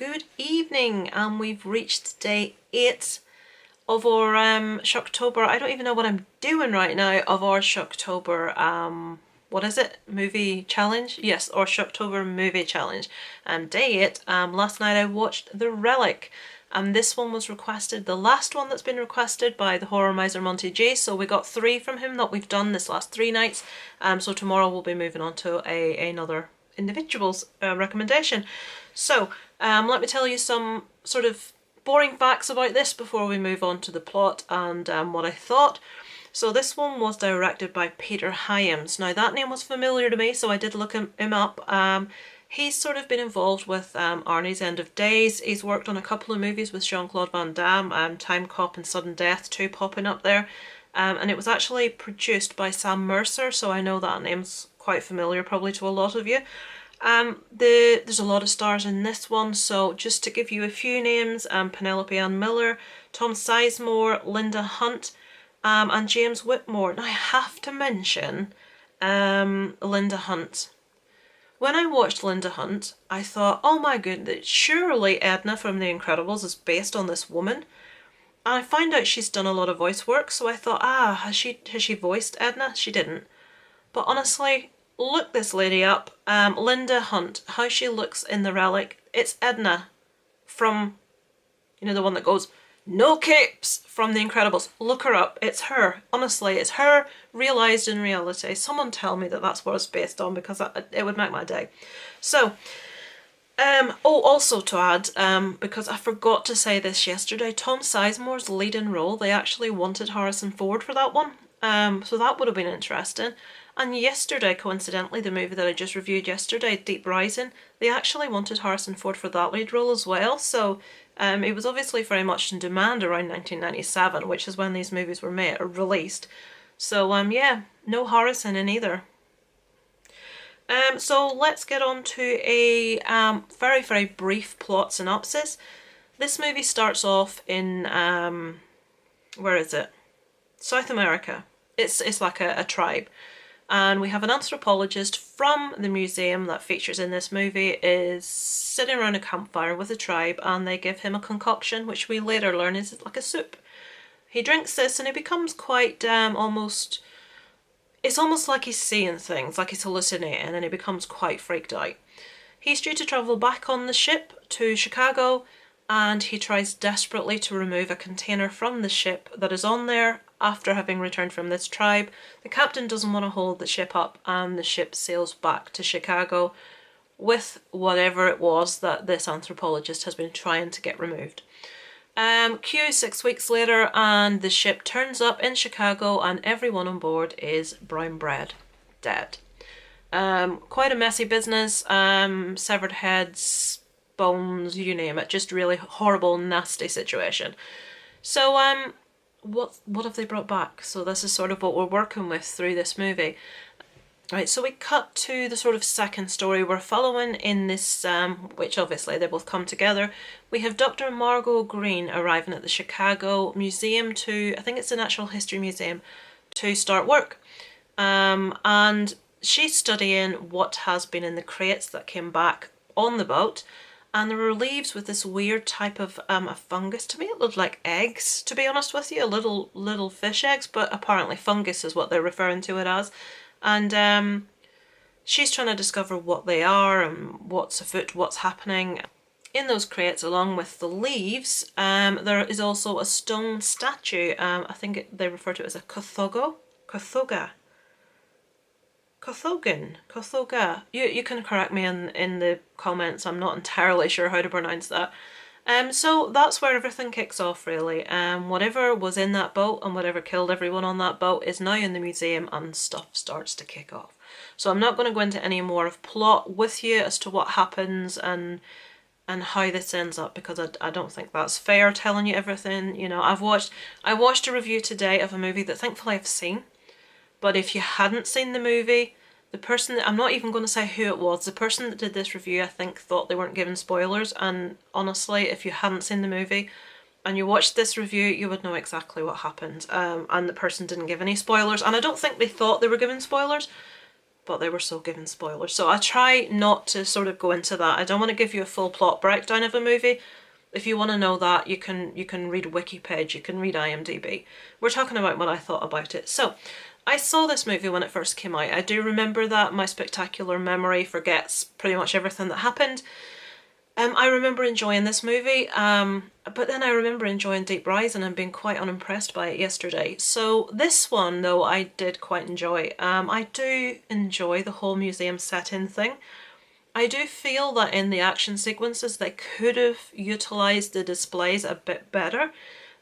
good evening, and we've reached day 8 of our Shocktober. I don't even know what I'm doing right now of our Shocktober, what is it? Movie challenge? Yes, our Shocktober movie challenge. Day 8, last night I watched The Relic. This one was requested, the last one that's been requested by the Horror Miser Monty G, so we got 3 from him that we've done this last 3 nights. So tomorrow we'll be moving on to another individual's recommendation. So let me tell you some sort of boring facts about this before we move on to the plot and what I thought. So this one was directed by Peter Hyams. Now that name was familiar to me, so I did look him up. He's sort of been involved with Arnie's End of Days. He's worked on a couple of movies with Jean-Claude Van Damme, Time Cop and Sudden Death 2 popping up there. And it was actually produced by Sam Mercer, so I know that name's quite familiar probably to a lot of you. There's a lot of stars in this one, so just to give you a few names, Penelope Ann Miller, Tom Sizemore, Linda Hunt, and James Whitmore. Now I have to mention Linda Hunt. When I watched Linda Hunt, I thought, oh my goodness, surely Edna from The Incredibles is based on this woman. And I found out she's done a lot of voice work, so I thought, has she voiced Edna? She didn't. But honestly, look this lady up. Linda Hunt, how she looks in The Relic. It's Edna from, you know, the one that goes, "No capes," from The Incredibles. Look her up. It's her. Honestly, it's her realised in reality. Someone tell me that that's what it's based on, because it would make my day. So, also to add, because I forgot to say this yesterday, Tom Sizemore's lead-in role, they actually wanted Harrison Ford for that one. So that would have been interesting. And yesterday, coincidentally, the movie that I just reviewed yesterday, Deep Rising, they actually wanted Harrison Ford for that lead role as well. So it was obviously very much in demand around 1997, which is when these movies were made or released. So yeah, no Harrison in either. So let's get on to a very, very brief plot synopsis. This movie starts off in, where is it? South America. It's like a tribe. And we have an anthropologist from the museum that features in this movie is sitting around a campfire with a tribe, and they give him a concoction, which we later learn is like a soup. He drinks this and he becomes quite it's almost like he's seeing things, like he's hallucinating, and he becomes quite freaked out. He's due to travel back on the ship to Chicago, and he tries desperately to remove a container from the ship that is on there after having returned from this tribe. The captain doesn't want to hold the ship up, and the ship sails back to Chicago with whatever it was that this anthropologist has been trying to get removed. Cue 6 weeks later, and the ship turns up in Chicago, and everyone on board is brown bread, dead. Quite a messy business, severed heads, bones, you name it, just really horrible, nasty situation. So what have they brought back? So this is sort of what we're working with through this movie. Right, so we cut to the sort of second story we're following in this, which obviously they both come together. We have Dr. Margot Green arriving at the Chicago Museum to, I think it's the Natural History Museum, to start work. And she's studying what has been in the crates that came back on the boat. And there were leaves with this weird type of a fungus. To me it looked like eggs, to be honest with you, little fish eggs, but apparently fungus is what they're referring to it as. And she's trying to discover what they are and what's afoot, what's happening. In those crates, along with the leaves, there is also a stone statue. I think they refer to it as a Kothoga. You can correct me in the comments. I'm not entirely sure how to pronounce that. So that's where everything kicks off, really. Whatever was in that boat and whatever killed everyone on that boat is now in the museum, and stuff starts to kick off. So I'm not going to go into any more of plot with you as to what happens and how this ends up, because I don't think that's fair telling you everything. You know, I watched a review today of a movie that thankfully I've seen. But if you hadn't seen the movie, the person, I'm not even going to say who it was, the person that did this review I think thought they weren't given spoilers, and honestly if you hadn't seen the movie and you watched this review you would know exactly what happened. And the person didn't give any spoilers, and I don't think they thought they were given spoilers, but they were still giving spoilers. So I try not to sort of go into that. I don't want to give you a full plot breakdown of a movie. If you want to know that, you can read a wiki page, you can read IMDb. We're talking about what I thought about it. So, I saw this movie when it first came out. I do remember that. My spectacular memory forgets pretty much everything that happened. I remember enjoying this movie, but then I remember enjoying Deep Rising and being quite unimpressed by it yesterday. So this one, though, I did quite enjoy. I do enjoy the whole museum setting thing. I do feel that in the action sequences they could have utilised the displays a bit better.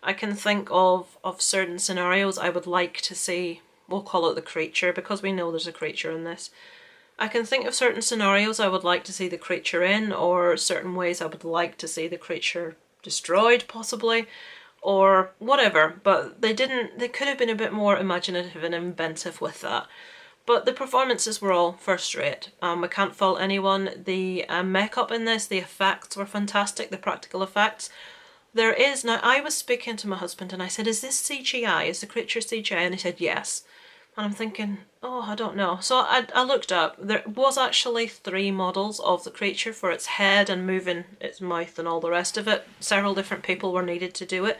I can think of certain scenarios I would like to see, we'll call it the creature because we know there's a creature in this. I can think of certain scenarios I would like to see the creature in, or certain ways I would like to see the creature destroyed possibly, or whatever, but they could have been a bit more imaginative and inventive with that. But the performances were all first rate. We can't fault anyone. The makeup in this, the effects were fantastic, the practical effects. There is, now I was speaking to my husband and I said, is this CGI? Is the creature CGI? And he said yes. And I'm thinking, oh, I don't know. So I looked up. There was actually 3 models of the creature for its head and moving its mouth and all the rest of it. Several different people were needed to do it.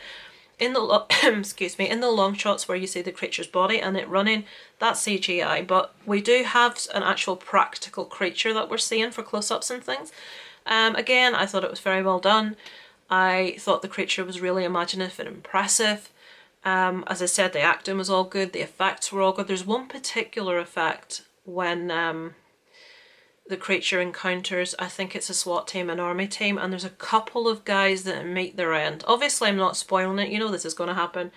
In the excuse me, in the long shots where you see the creature's body and it running, that's CGI. But we do have an actual practical creature that we're seeing for close-ups and things. Again, I thought it was very well done. I thought the creature was really imaginative and impressive. As I said, the acting was all good, the effects were all good. There's one particular effect when the creature encounters, I think it's a SWAT team, an army team, and there's a couple of guys that meet their end. Obviously I'm not spoiling it, you know this is going to happen.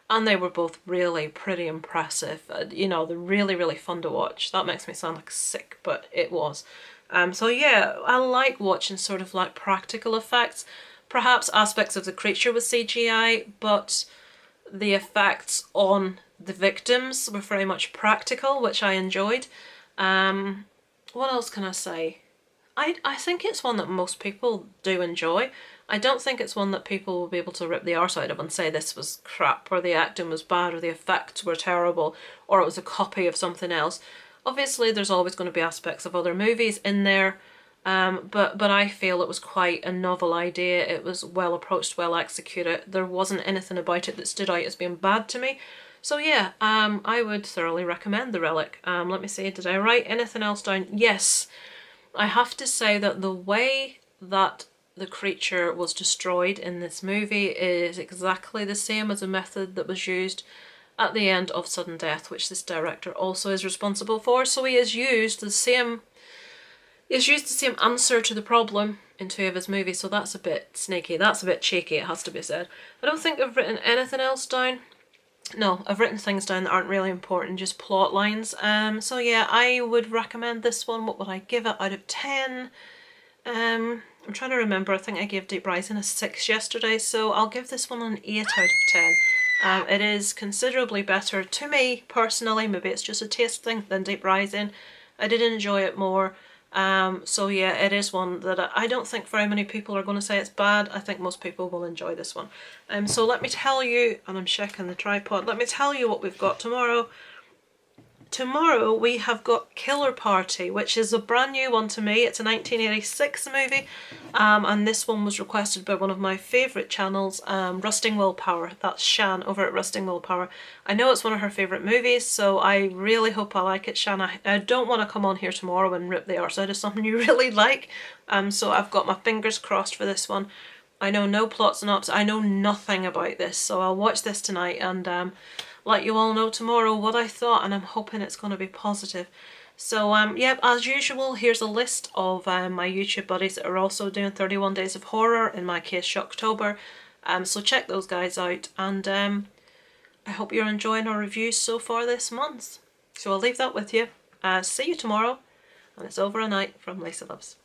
And they were both really pretty impressive. You know, they're really, really fun to watch. That makes me sound like sick, but it was. So yeah, I like watching sort of like practical effects. Perhaps aspects of the creature with CGI, but the effects on the victims were very much practical, which I enjoyed. What else can I say? I think it's one that most people do enjoy. I don't think it's one that people will be able to rip the arse out of and say this was crap, or the acting was bad, or the effects were terrible, or it was a copy of something else. Obviously there's always going to be aspects of other movies in there, but I feel it was quite a novel idea. It was well approached, well executed. There wasn't anything about it that stood out as being bad to me. So yeah, I would thoroughly recommend The Relic. Let me see, did I write anything else down? Yes, I have to say that the way that the creature was destroyed in this movie is exactly the same as the method that was used at the end of Sudden Death, which this director also is responsible for. So he has used the same answer to the problem in 2 of his movies, so that's a bit sneaky, that's a bit cheeky, it has to be said. I don't think I've written anything else down. No, I've written things down that aren't really important, just plot lines. So yeah, I would recommend this one. What would I give it out of 10? I'm trying to remember, I think I gave Deep Rising a 6 yesterday, so I'll give this one an 8 out of 10. It is considerably better to me personally, maybe it's just a taste thing, than Deep Rising. I did enjoy it more. So yeah, it is one that I don't think very many people are going to say it's bad. I think most people will enjoy this one. So let me tell you, and I'm checking the tripod, let me tell you what we've got tomorrow. Tomorrow we have got Killer Party, which is a brand new one to me. It's a 1986 movie, and this one was requested by one of my favourite channels, Rusting Willpower. That's Shan over at Rusting Willpower. I know it's one of her favourite movies, so I really hope I like it, Shan. I don't want to come on here tomorrow and rip the arse out of something you really like, so I've got my fingers crossed for this one. I know no plot synopsis, I know nothing about this, so I'll watch this tonight and let you all know tomorrow what I thought, and I'm hoping it's going to be positive. So yep, as usual, here's a list of my YouTube buddies that are also doing 31 Days of Horror, in my case Shocktober. So check those guys out, and I hope you're enjoying our reviews so far this month. So I'll leave that with you. See you tomorrow, and it's over a night from Lisa Loves.